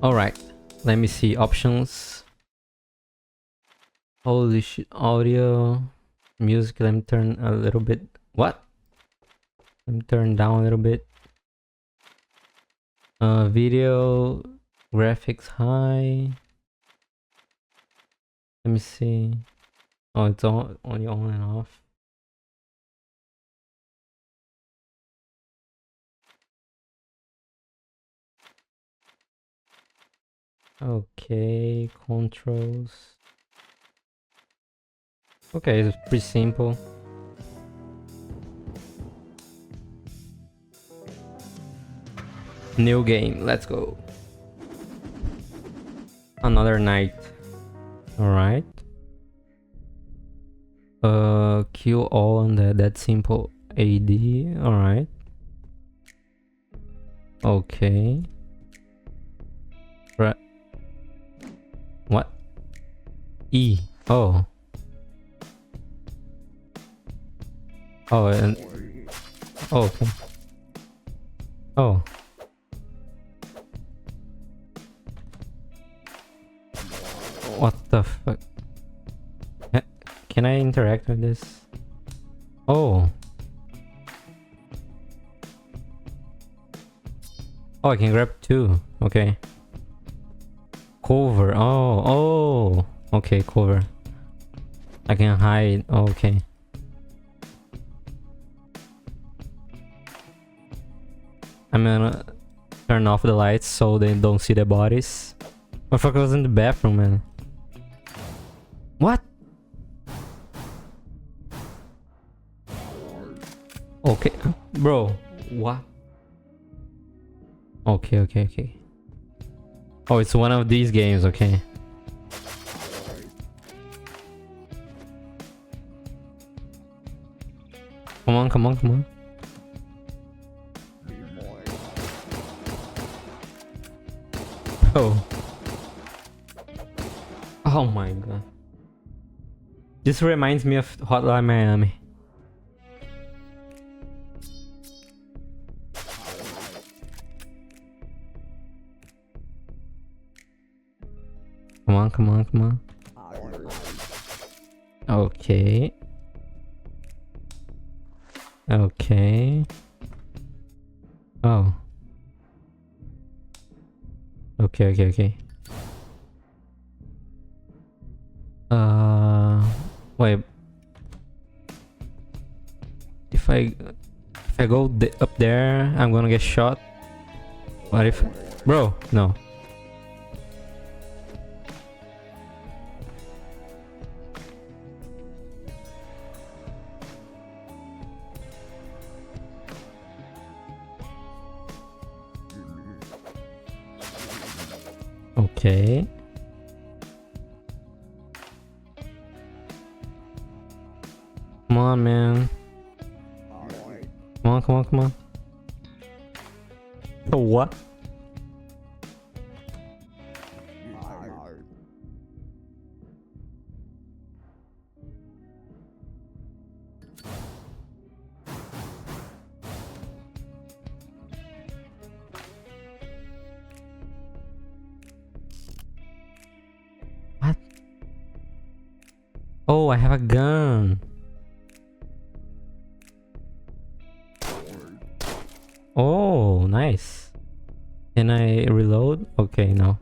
Alright, let me see options. Holy shit, audio, music, let me turn a little bit. What? Let me turn down a little bit. Video, graphics high. Let me see. Oh, it's only on and off. Okay, controls. Okay, it's pretty simple. New game, let's go. Another night. Alright. Kill all on that simple AD. Alright. Okay. Right. What? E. Oh. Oh, and oh, okay. Oh. What the fuck? Can I interact with this? Oh. Oh, I can grab two. Okay. Cover. Oh, oh. Okay, cover. I can hide. Oh, okay. I'm gonna turn off the lights so they don't see the bodies. Motherfucker was in the bathroom, man. What? Okay, bro. What? Okay, okay, okay. Oh, it's one of these games, okay. Come on, come on, come on. Oh. Oh my god. This reminds me of Hotline Miami. Come on, come on, come on. Okay. Okay. Oh. Okay, okay, okay. Wait. If I go up there, I'm gonna get shot. What if... Bro, no. Okay. Come on, man. Come on, come on, come on. Oh, what? What? Oh, I have a gun. Oh, nice. Can I reload? Okay, no.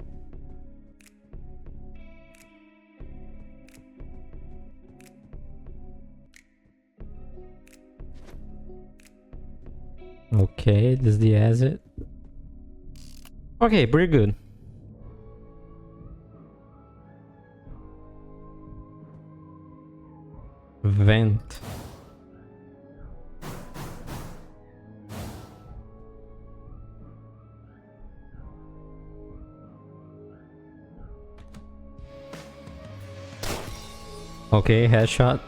Okay, this is the exit. Okay, pretty good. Vent. Okay, headshot.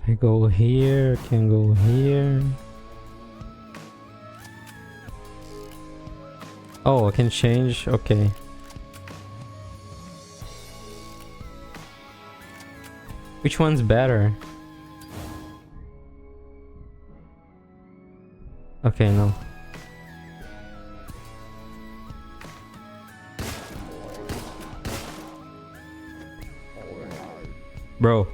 I go here, I can go here. Oh, I can change, okay. Which one's better? Okay, no. Bro.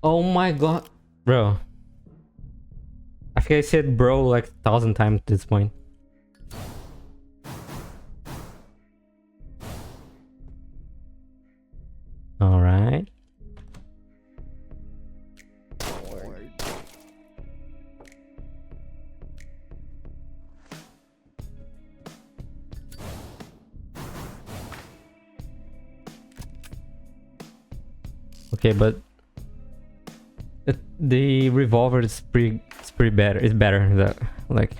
Oh my god. Bro. I think I said bro like 1,000 times at this point. Alright. Okay, but the revolver is pretty better. It's better that like.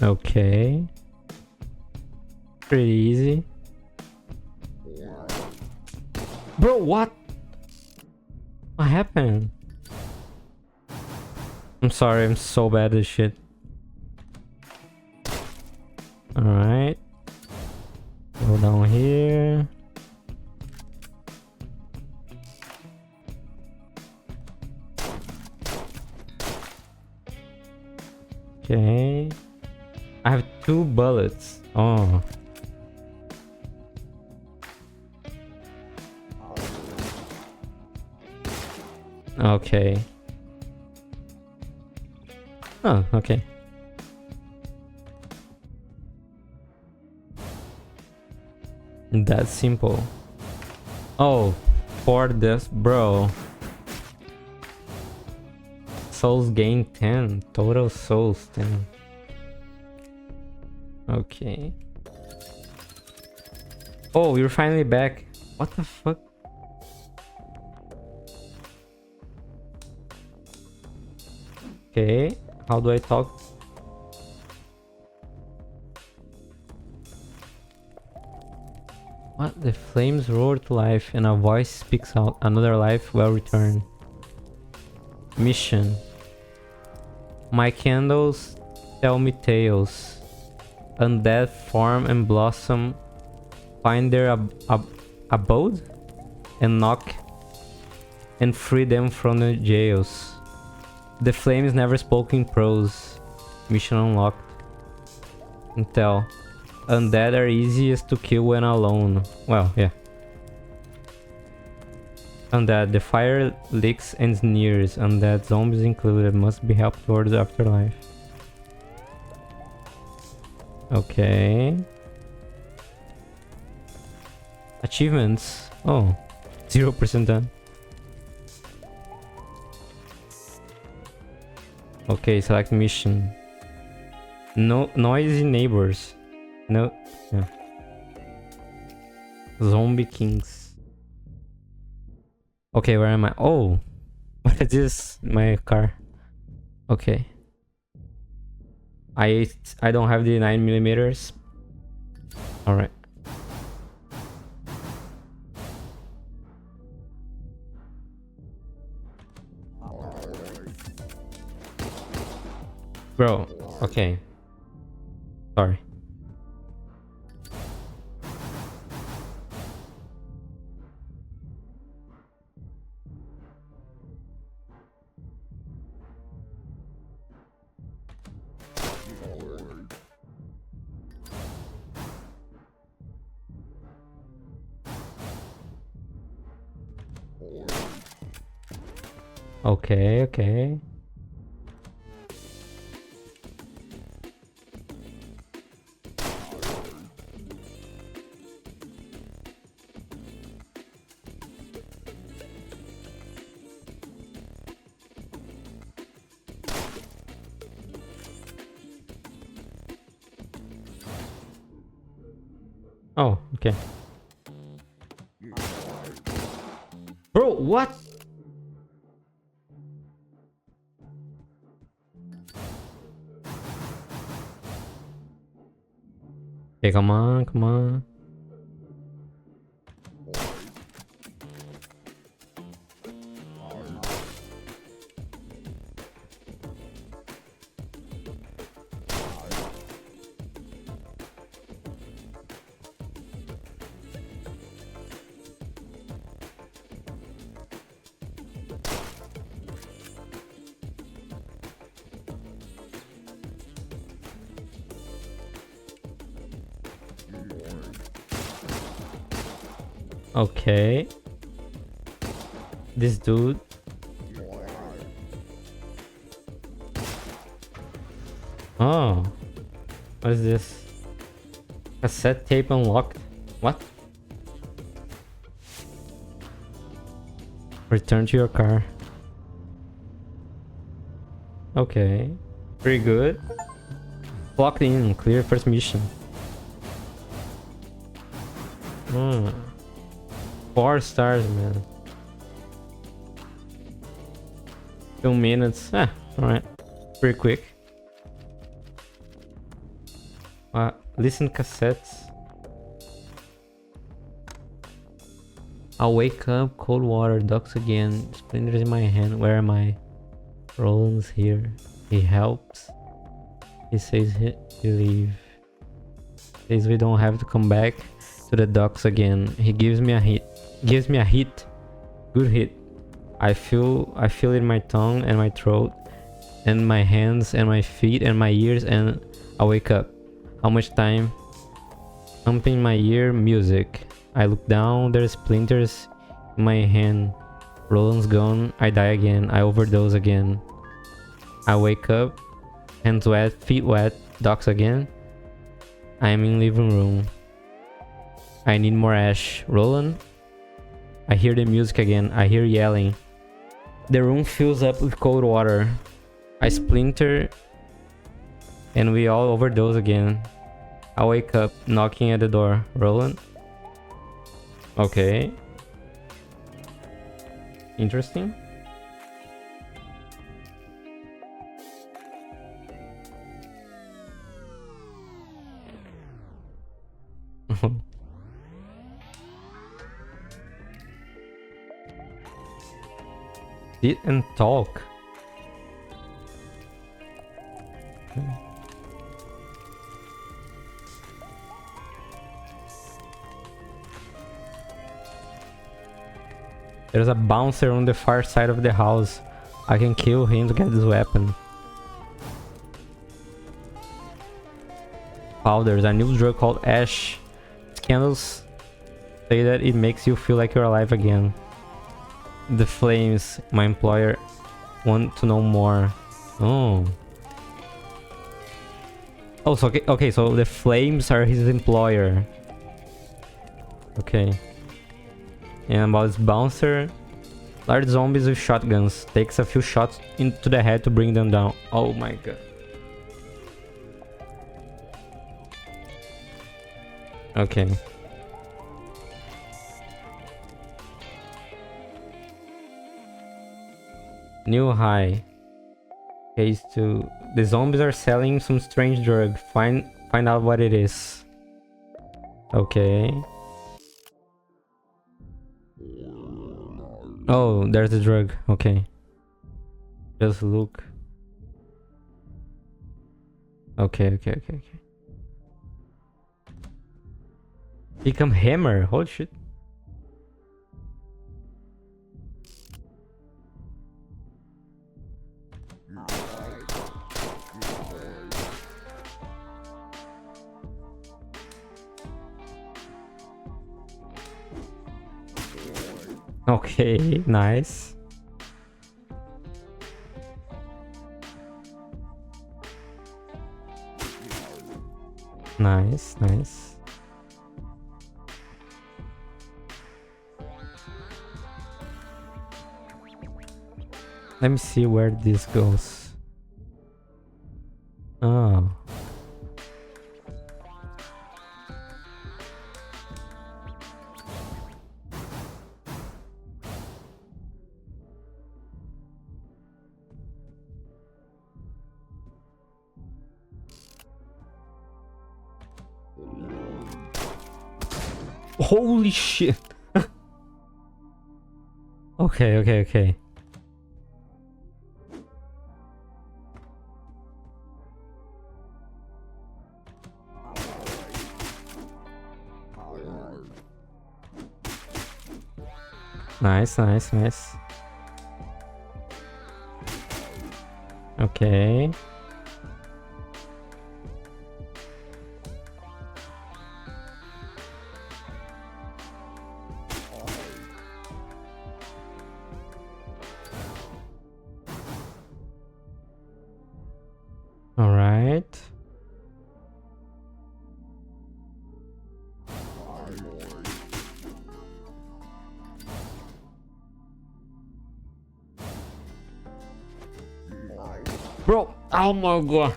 Okay. Pretty easy. Bro, what? What happened? I'm sorry, I'm so bad at this shit. Alright. Go down here. Okay. I have 2 bullets. Oh. Okay. Oh, okay. That's simple. Oh, for this, bro. Souls gain 10. Total souls 10. Okay. Oh, you're finally back. What the fuck? Okay. How do I talk? What? The flames roar to life and a voice speaks out. Another life well returned. Mission. My candles tell me tales. Undead form and blossom. Find their abode and knock and free them from the jails. The flames never spoke in prose. Mission unlocked. Intel. Undead are easiest to kill when alone. Well, yeah. Undead. The fire licks and sneers. Undead zombies included must be helped towards the afterlife. Okay. Achievements. Oh. 0% done. Okay, select mission. No noisy neighbors. No. Yeah. Zombie kings. Okay, where am I? Oh, what is this? My car. Okay. I don't have the 9mm. All right. Bro, okay. Sorry. Okay, okay. Oh, okay. Bro, what? Okay, come on, come on. Okay. This dude. Oh. What is this? Cassette tape unlocked. What? Return to your car. Okay. Pretty good. Clocked in. Clear first mission. 4 stars, man. 2 minutes. Alright. Pretty quick. Listen cassettes. I'll wake up, cold water, ducks again, splinters in my hand. Where am I? Roland's here. He helps. He says he leave. Says we don't have to come back to the docks again. He gives me a hit. Good hit. I feel it in my tongue and my throat and my hands and my feet and my ears, and I wake up. How much time? Thumping my ear, music. I look down, there's splinters in my hand. Roland's gone, I die again, I overdose again. I wake up, hands wet, feet wet, docks again. I am in living room. I need more ash. Roland? I hear the music again, I hear yelling. The room fills up with cold water. I splinter and we all overdose again. I wake up, knocking at the door. Roland? Okay. Interesting. Sit and talk. There's a bouncer on the far side of the house. I can kill him to get this weapon. Powders, a new drug called ash. Candles say that it makes you feel like you're alive again. The flames, my employer want to know more. Oh. Oh, so okay, so the flames are his employer. Okay. And about this bouncer, large zombies with shotguns. Takes a few shots into the head to bring them down. Oh my god. Okay. New high. Case 2. The zombies are selling some strange drug. Find out what it is. Okay. Oh, there's the drug. Okay. Just look. Okay. Become hammer. Holy shit. Okay, nice. Nice. Let me see where this goes. Oh. Holy shit. Okay. Nice. Okay. All right. Bro, oh my god.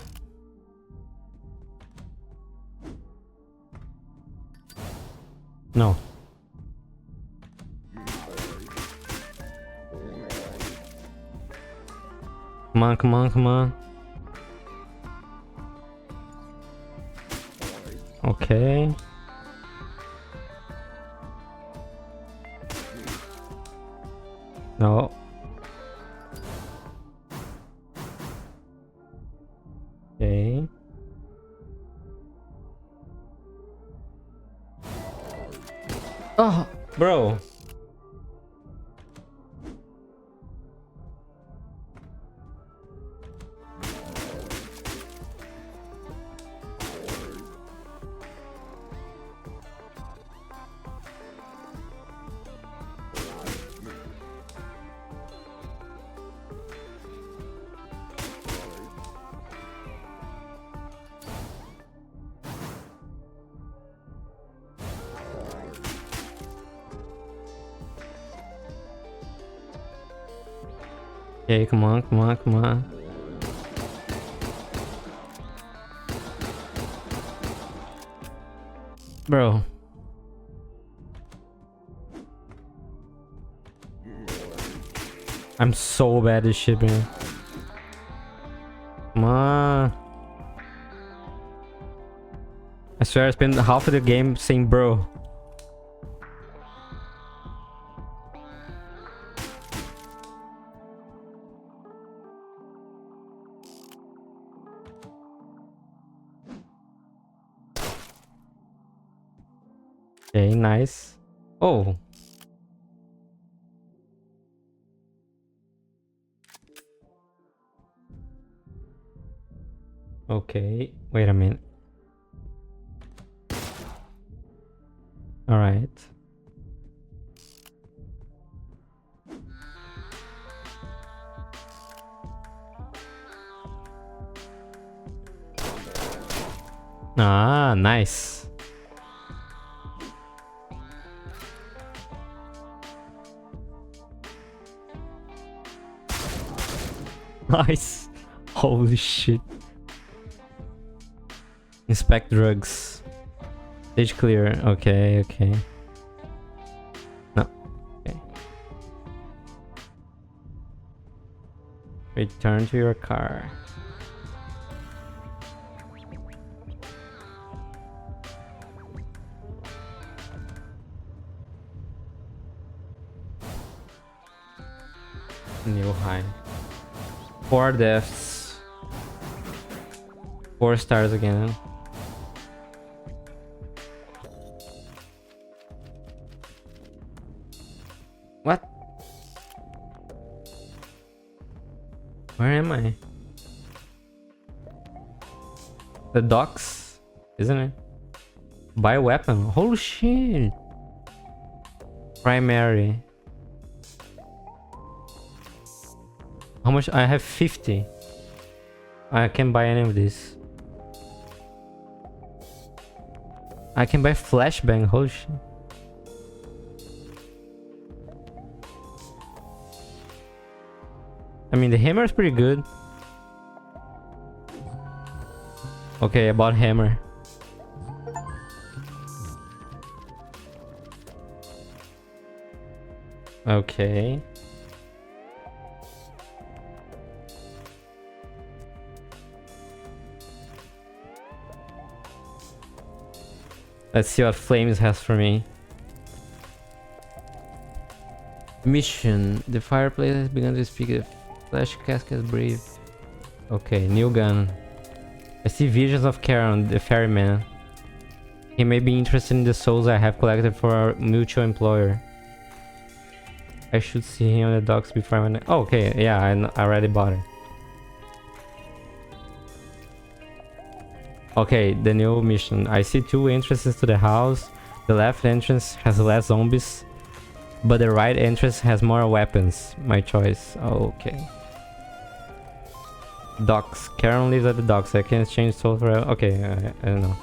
No. Come on, come on, come on. Okay. No. Okay. Oh, bro. Okay, come on, come on, come on. Bro. I'm so bad at shipping. Come on. I swear I spent half of the game saying bro. Okay, nice. Oh. Okay, wait a minute. All right. Ah, nice. Nice. Holy shit. Inspect drugs. Stage clear. Okay, okay. No. Okay. Return to your car. New high. 4 deaths. 4 stars again. What? Where am I? The docks, isn't it? Buy a weapon. Holy shit. Primary. How much? I have 50. I can't buy any of these. I can buy flashbang. Holy shit. I mean, the hammer is pretty good. Okay, I bought hammer. Okay. Let's see what Flames has for me. Mission. The fireplace has begun to speak. The flash casket breathe. Okay, new gun. I see visions of Charon, the ferryman. He may be interested in the souls I have collected for our mutual employer. I should see him on the docks before I went. Oh, okay, yeah, I already bought it. Okay, the new mission. I see 2 entrances to the house. The left entrance has less zombies, but the right entrance has more weapons. My choice. Okay. Docks. Karen lives at the docks. I can exchange soul for... Okay, I don't know.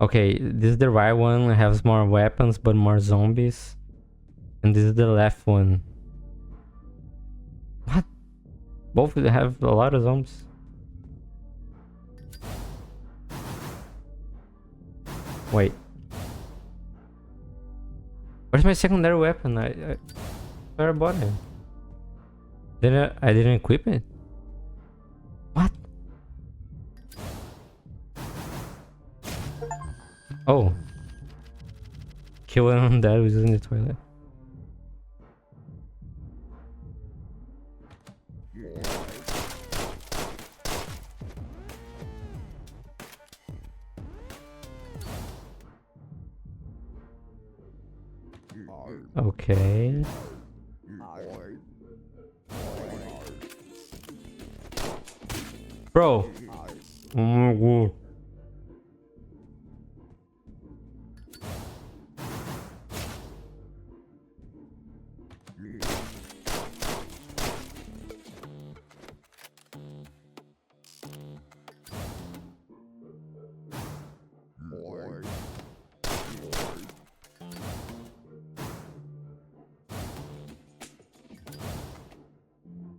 Okay, this is the right one. It has more weapons but more zombies. And this is the left one. What? Both have a lot of zombies. Wait. Where's my secondary weapon? I where I bought it. I didn't equip it? What? Oh. Kill an undead who's in the toilet. Okay. Bro. Oh my god.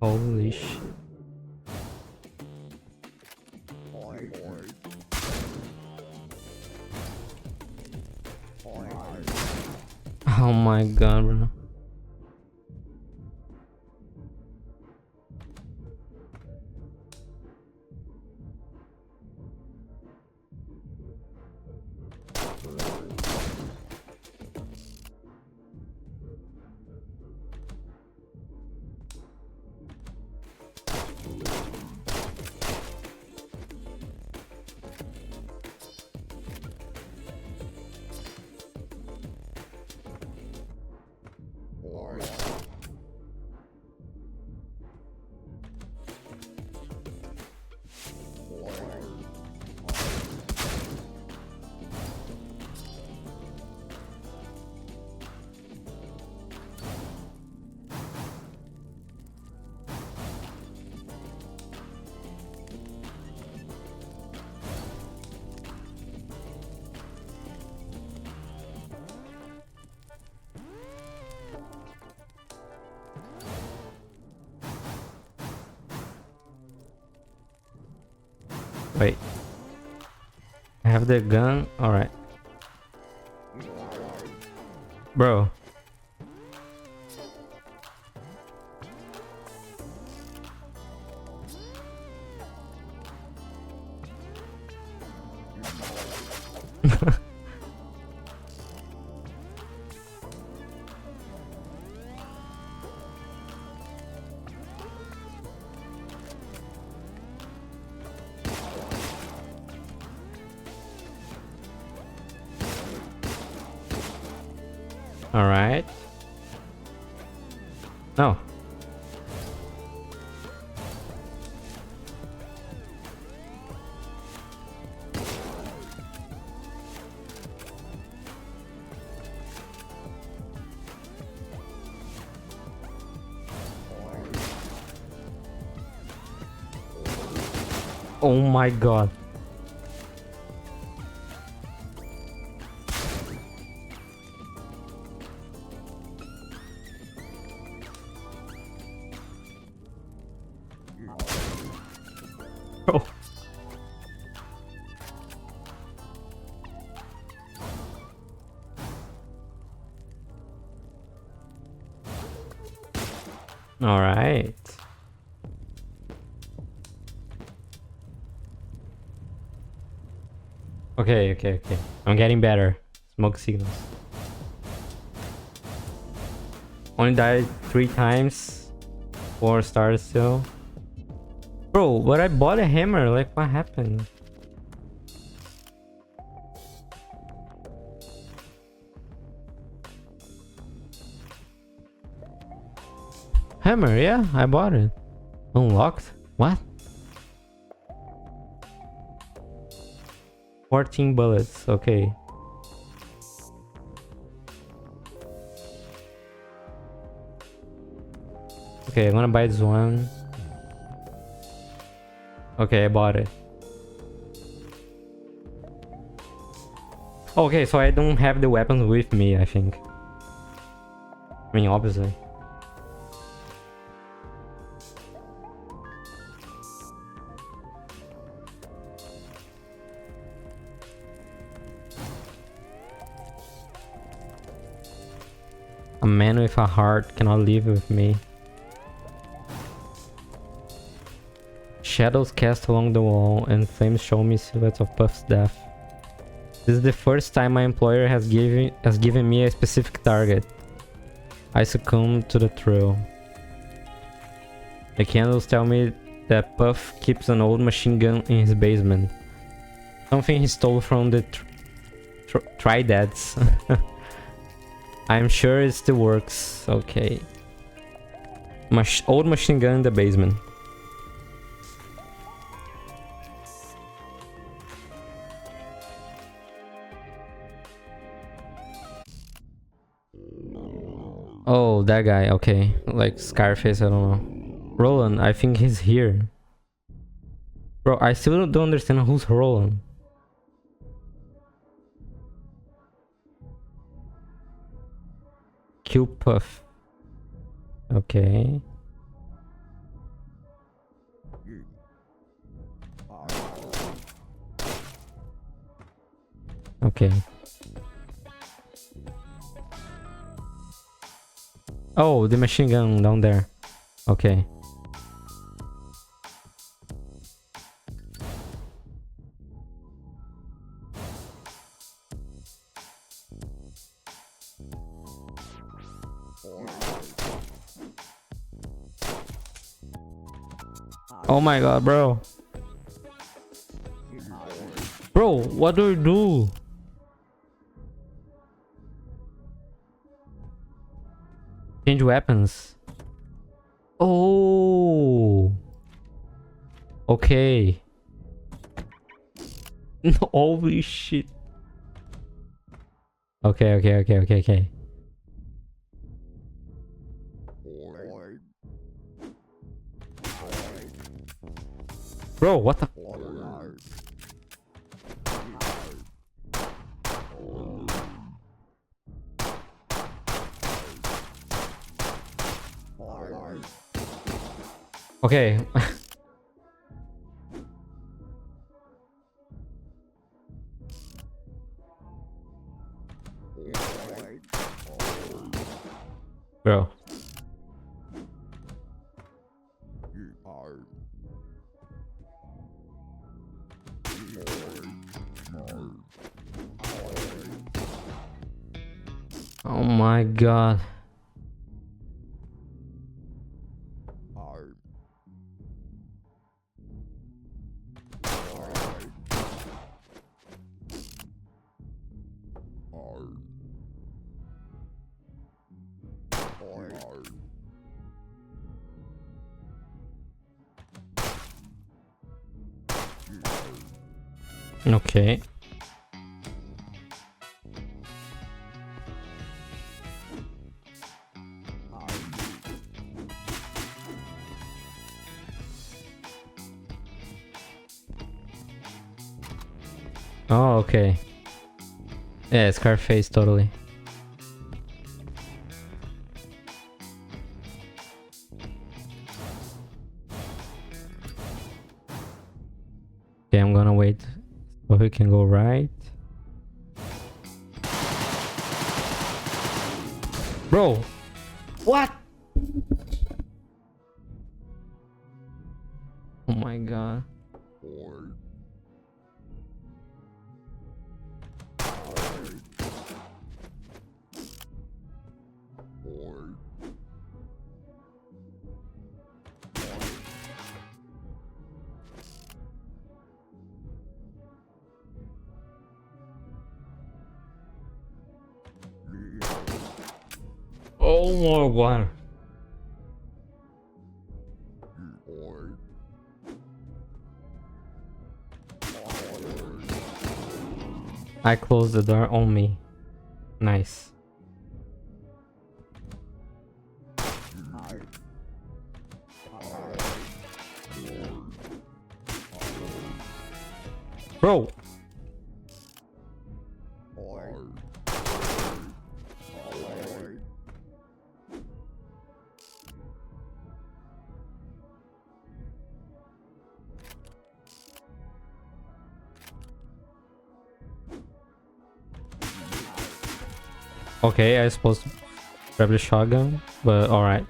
Holy shit. Oh my god, bro. Wait. I have the gun. Alright. Bro. Alright. No. Oh my god. Oh. All right. Okay. I'm getting better. Smoke signals. Only died 3 times. 4 stars still. Bro, but I bought a hammer. Like, what happened? Hammer, yeah, I bought it. Unlocked? What? 14 bullets. Okay. Okay, I'm gonna buy this one. Okay, I bought it. Okay, so I don't have the weapons with me, I think. I mean, obviously. A man with a heart cannot live with me. Shadows cast along the wall and flames show me silhouettes of Puff's death. This is the first time my employer has given me a specific target. I succumb to the thrill. The candles tell me that Puff keeps an old machine gun in his basement. Something he stole from the Tridads. I'm sure it still works. Okay. Old machine gun in the basement. Oh, that guy. Okay. Like Scarface, I don't know. Roland, I think he's here. Bro, I still don't understand who's Roland. Kill Puff. Okay. Okay. Oh, the machine gun down there. Okay. Oh my god, bro. Bro, what do you do? Change weapons. Oh. Okay. Holy shit. Okay. Bro, what the? Okay. Bro. Oh my god. Okay. Oh, okay. Yeah, Scarface, totally. Okay, I'm gonna wait so he can go right. Bro! What? Oh my god. Oh my god. I closed the door on me. Nice. Bro! Okay, I was supposed to grab the shotgun, but alright.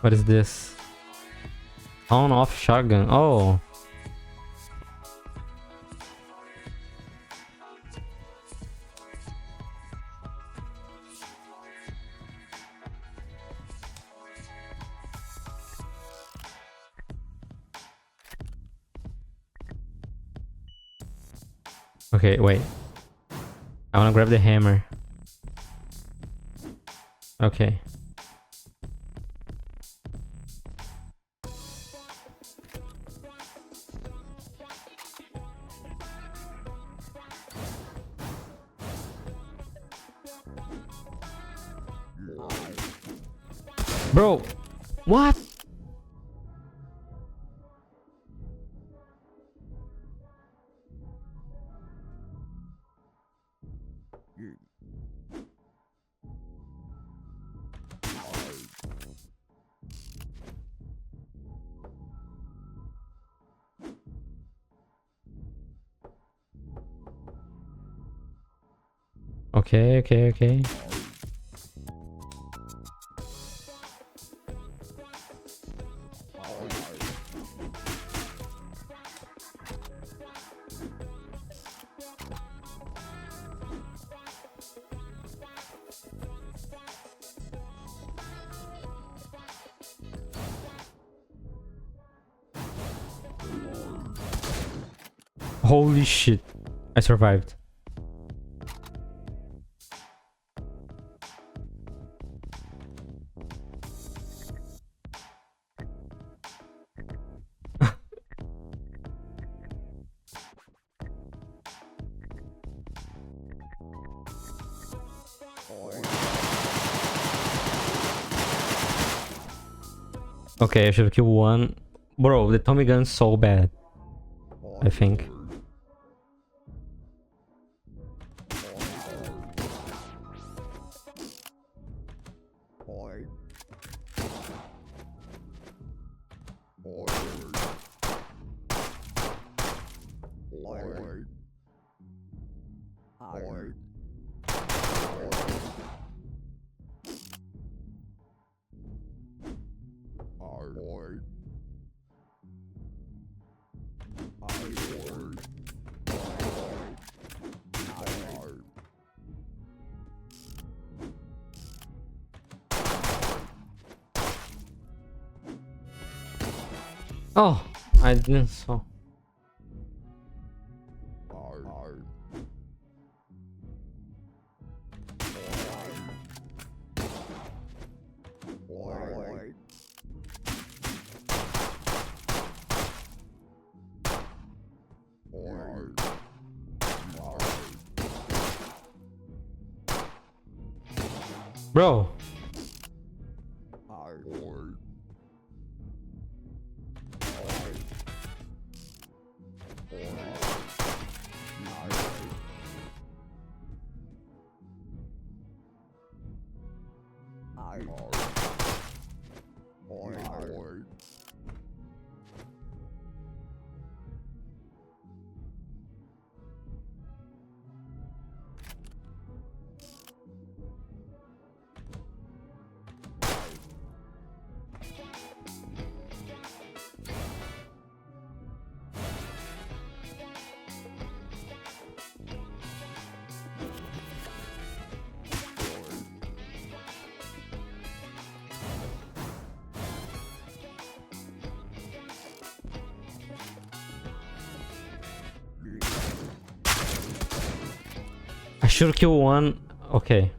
What is this? On-off shotgun. Oh. Okay, wait. I wanna grab the hammer. Okay. Bro, what? Okay, okay, okay. Holy shit. I survived. Okay, I should have killed one. Bro, the Tommy gun's so bad. I think. Oh, I didn't saw. Bro. I should kill one. Okay.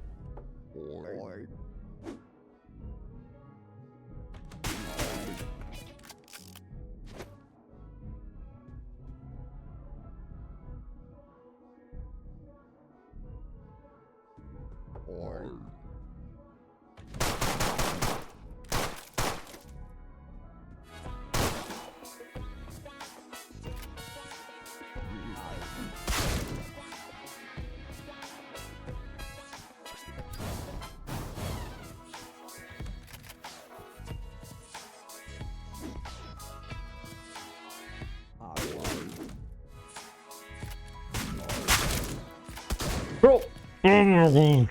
Oh my god.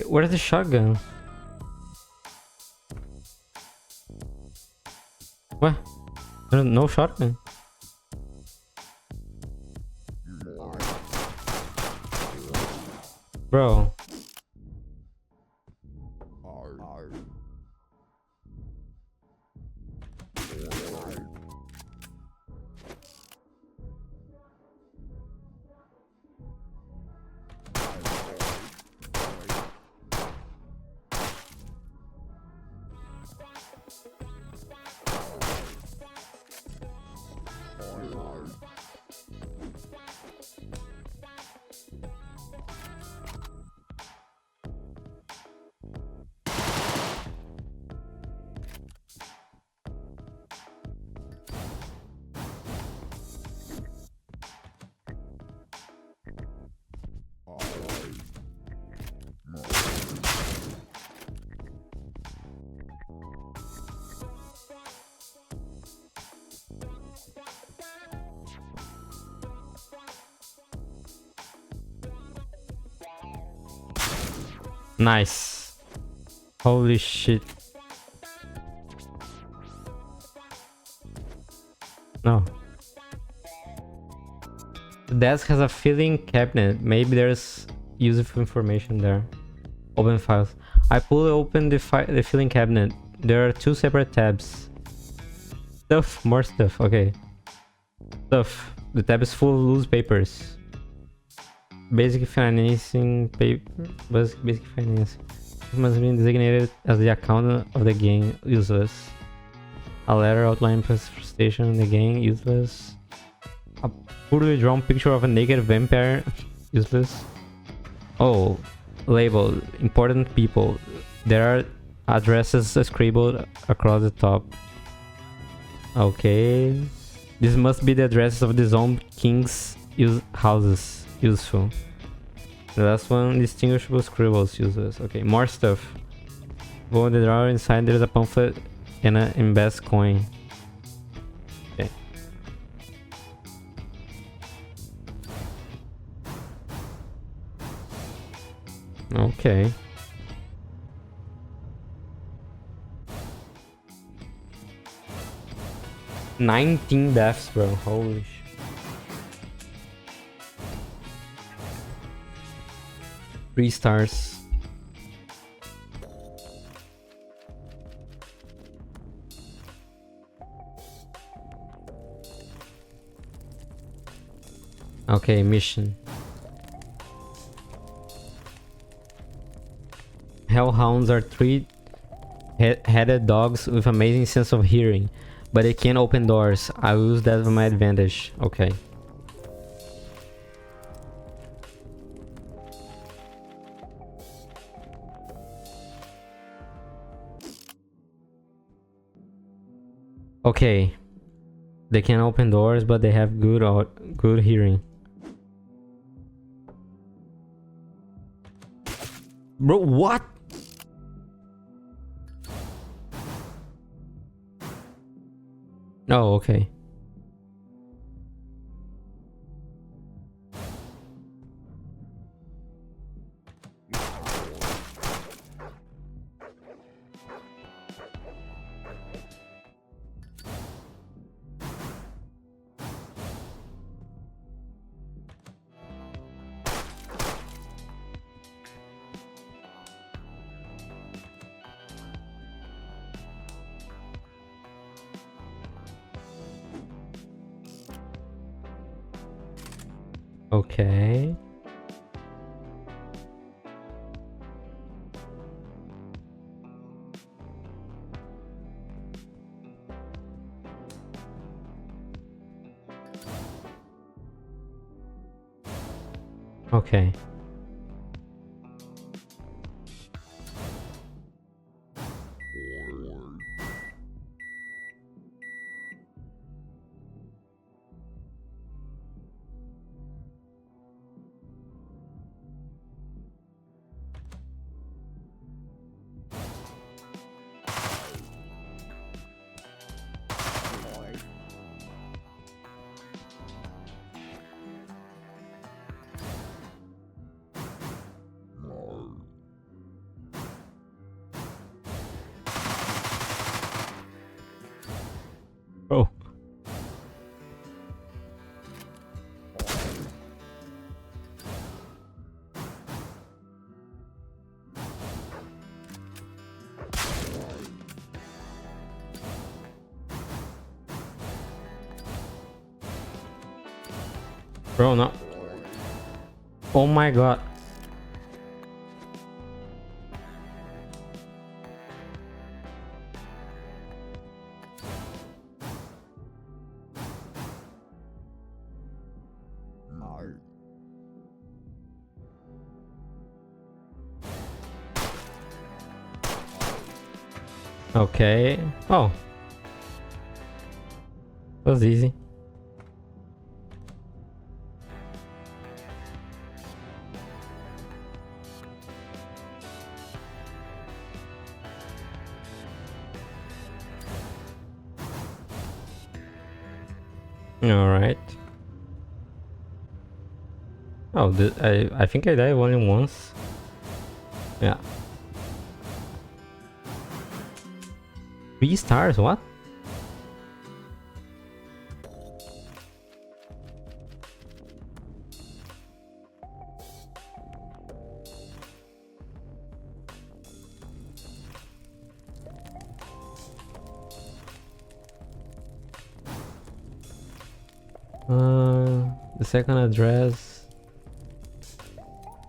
Where's the shotgun? What? There's no shotgun. Bro. Nice. Holy shit. No. The desk has a filing cabinet. Maybe there's useful information there. Open files. I pull open the filing cabinet. There are two separate tabs. Stuff. More stuff. Okay. Stuff. The tab is full of loose papers. Basic financing paper. Basic financing. It must be designated as the account of the gang. Useless. A letter outlining frustration in the gang. Useless. A poorly drawn picture of a naked vampire. Useless. Oh. Labeled. Important people. There are addresses scribbled across the top. Okay. This must be the addresses of the Zombie King's houses. Useful. The last one, distinguishable scribbles. Useless. Okay, more stuff. Go in the drawer. Inside there's a pamphlet and an embossed coin. Okay. Okay. $19 deaths, bro. Holy shit. Three stars. Okay, mission. Hellhounds are three-headed dogs with amazing sense of hearing, but they can't open doors. I will use that to my advantage. Okay. Okay. They can open doors, but they have good hearing. Bro, what? Oh, okay. Okay. Okay. Oh. Bro, no. Oh my god. Okay. Oh. That was easy. Alright. Oh, I think I died only once. Yeah. 3 stars? What? The second address.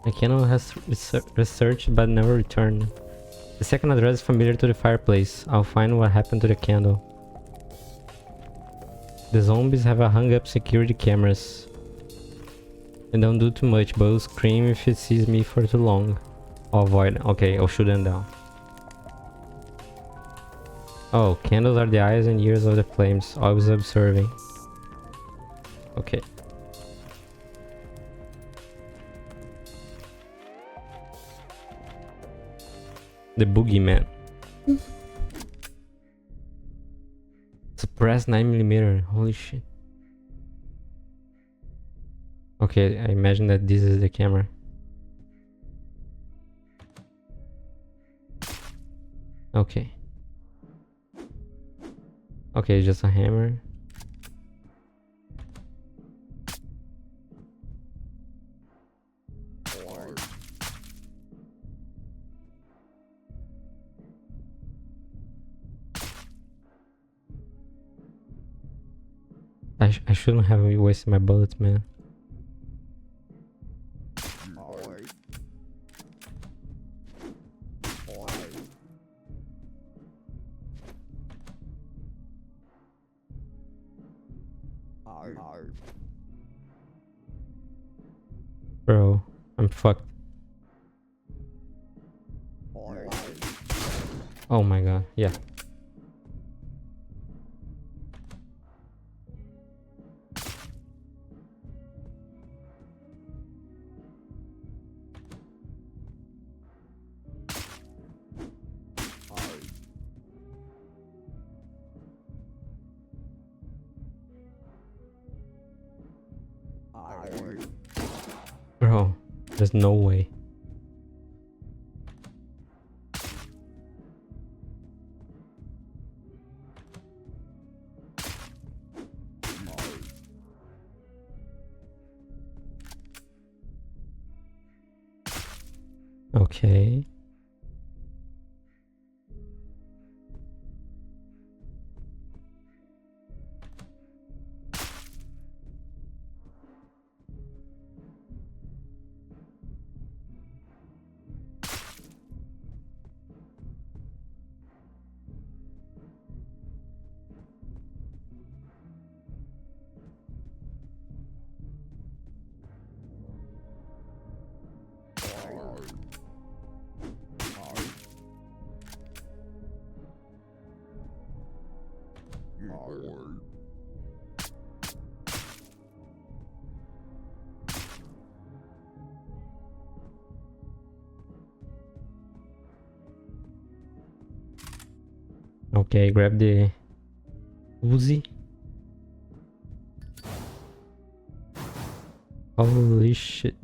McKenna has researched but never returned. The second address is familiar to the fireplace. I'll find what happened to the candle. The zombies have hung up security cameras. And don't do too much, but will scream if it sees me for too long. I'll avoid. Okay, I'll shoot them down. Oh, candles are the eyes and ears of the flames, always observing. Okay. The boogeyman. Suppress 9mm. Holy shit. Okay, I imagine that this is the camera. Okay. Okay, just a hammer. I shouldn't have wasted my bullets, man. Bro, I'm fucked. Oh my god, yeah. Bro, there's no way. Okay. Okay, grab the Uzi. Holy shit.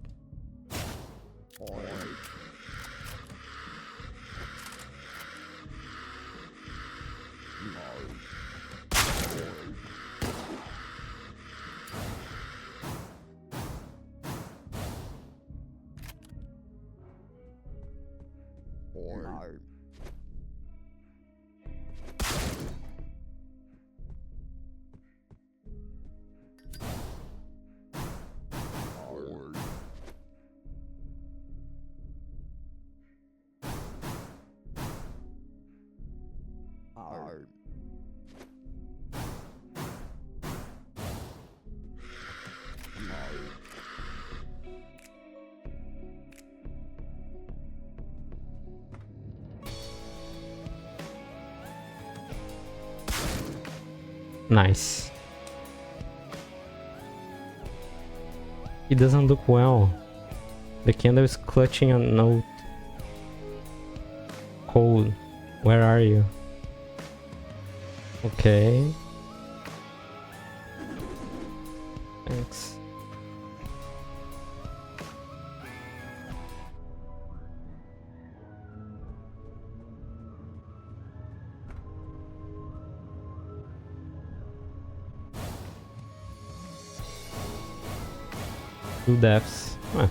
Nice. It doesn't look well. The candle is clutching a note. Cold. Where are you? Okay. Thanks. Two deaths. Ah.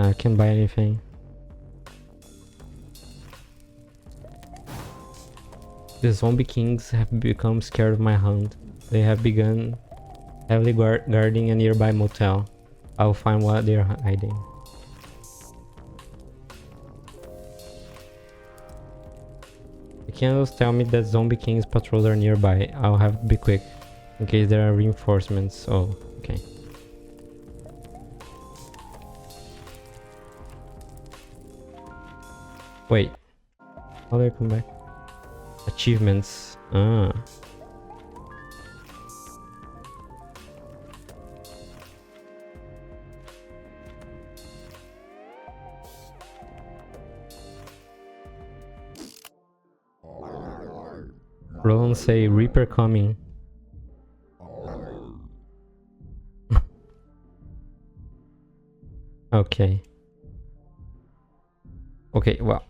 I can't buy anything. The zombie kings have become scared of my hunt. They have begun heavily guarding a nearby motel. I'll find what they're hiding. The candles tell me that zombie kings patrols are nearby. I'll have to be quick in case there are reinforcements. Oh, okay. Wait, how do I come back? Achievements. Ah. Roland say Reaper coming. Okay. Okay, well.